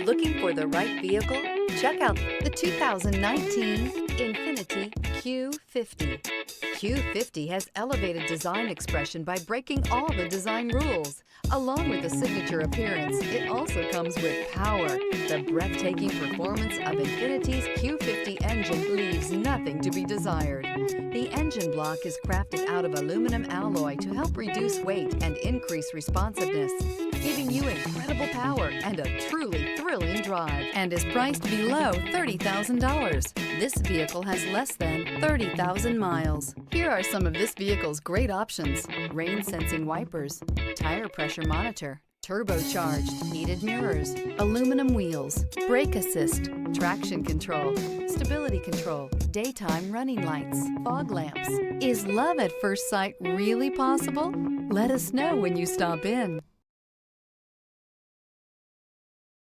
Looking for the right vehicle? Check out the 2019 Infiniti Q50. Q50 has elevated design expression by breaking all the design rules. Along with a signature appearance, it also comes with power. The breathtaking performance of Infiniti's Q50 engine leaves nothing to be desired. The engine block is crafted out of aluminum alloy to help reduce weight and increase responsiveness, giving you incredible power and a truly thrilling drive, and is priced below $30,000. This vehicle has less than 30,000 miles. Here are some of this vehicle's great options: rain sensing wipers, tire pressure monitor, turbocharged, heated mirrors, aluminum wheels, brake assist, traction control, stability control, daytime running lights, fog lamps. Is love at first sight really possible? Let us know when you stop in.